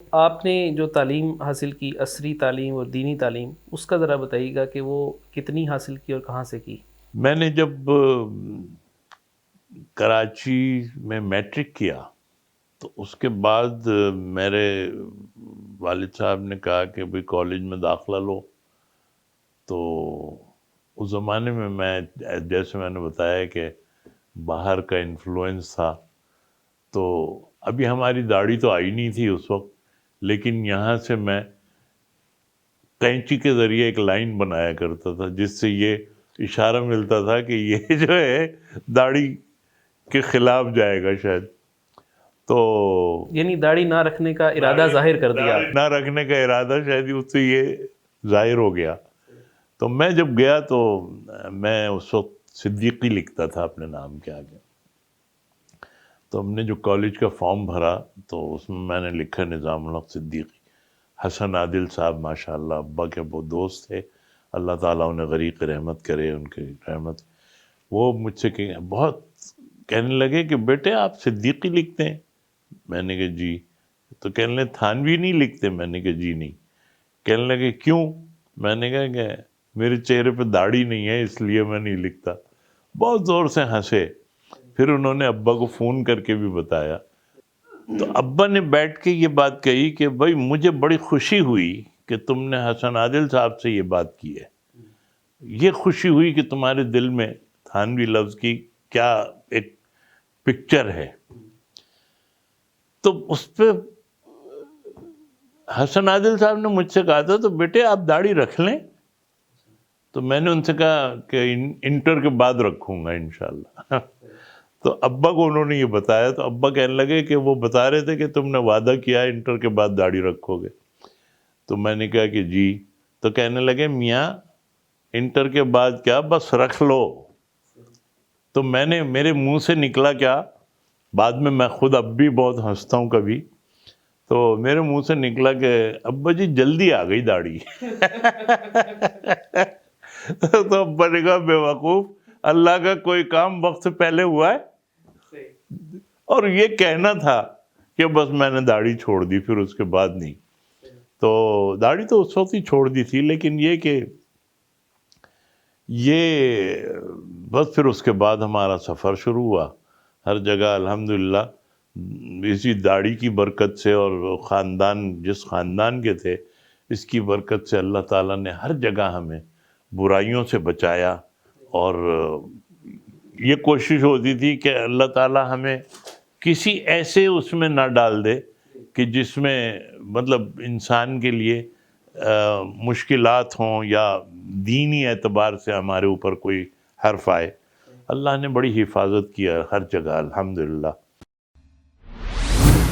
آپ نے جو تعلیم حاصل کی، عصری تعلیم اور دینی تعلیم، اس کا ذرا بتائیے گا کہ وہ کتنی حاصل کی اور کہاں سے کی؟ میں نے جب کراچی میں میٹرک کیا تو اس کے بعد میرے والد صاحب نے کہا کہ بھئی کالج میں داخلہ لو. تو اس زمانے میں جیسے میں نے بتایا کہ باہر کا انفلوئنس تھا، تو ابھی ہماری داڑھی تو آئی نہیں تھی اس وقت، لیکن یہاں سے میں کینچی کے ذریعے ایک لائن بنایا کرتا تھا جس سے یہ اشارہ ملتا تھا کہ یہ جو ہے داڑھی کے خلاف جائے گا شاید. تو یعنی داڑھی نہ رکھنے کا ارادہ ظاہر کر دیا آپ نے. نہ رکھنے کا ارادہ شاید اس سے یہ ظاہر ہو گیا. تو میں جب گیا تو میں اس وقت صدیقی لکھتا تھا اپنے نام کے آگے. تو ہم نے جو کالج کا فارم بھرا تو اس میں نے لکھا نظام الحق صدیقی. حسن عادل صاحب ماشاءاللہ ابا کے وہ دوست تھے، اللہ تعالیٰ انہیں غریق رحمت کرے، ان کی رحمت. وہ مجھ سے بہت کہنے لگے کہ بیٹے آپ صدیقی لکھتے ہیں؟ میں نے کہا جی. تو کہنے لگے تھانوی نہیں لکھتے؟ میں نے کہا جی نہیں. کہنے لگے کیوں؟ میں نے کہا کہ میرے چہرے پہ داڑھی نہیں ہے اس لیے میں نہیں لکھتا. بہت زور سے ہنسے. پھر انہوں نے ابا کو فون کر کے بھی بتایا. تو ابا نے بیٹھ کے یہ بات کہی کہ بھائی مجھے بڑی خوشی ہوئی کہ تم نے حسن عادل صاحب سے یہ بات کی ہے. یہ خوشی ہوئی کہ تمہارے دل میں تھانوی لفظ کی کیا ایک پکچر ہے. تو اس پہ حسن عادل صاحب نے مجھ سے کہا تھا تو بیٹے آپ داڑھی رکھ لیں. تو میں نے ان سے کہا کہ انٹر کے بعد رکھوں گا انشاءاللہ. تو ابا کو انہوں نے یہ بتایا تو ابا کہنے لگے کہ وہ بتا رہے تھے کہ تم نے وعدہ کیا ہے انٹر کے بعد داڑھی رکھو گے. تو میں نے کہا کہ جی. تو کہنے لگے میاں انٹر کے بعد کیا بس رکھ لو. تو میرے منہ سے نکلا کیا، بعد میں خود اب بھی بہت ہنستا ہوں کبھی، تو میرے منہ سے نکلا کہ ابا جی جلدی آ گئی داڑھی. تو ابا نے کہا بے وقوف، اللہ کا کوئی کام وقت سے پہلے ہوا ہے؟ اور یہ کہنا تھا کہ بس میں نے داڑھی چھوڑ دی پھر اس کے بعد نہیں. تو داڑھی تو اس وقت ہی چھوڑ دی تھی، لیکن یہ بس پھر اس کے بعد ہمارا سفر شروع ہوا ہر جگہ الحمدللہ. اسی داڑھی کی برکت سے اور جس خاندان کے تھے اس کی برکت سے اللہ تعالیٰ نے ہر جگہ ہمیں برائیوں سے بچایا. اور یہ کوشش ہوتی تھی کہ اللہ تعالیٰ ہمیں کسی ایسے اس میں نہ ڈال دے کہ جس میں مطلب انسان کے لیے مشکلات ہوں یا دینی اعتبار سے ہمارے اوپر کوئی حرف آئے. اللہ نے بڑی حفاظت کیا ہر جگہ الحمدللہ.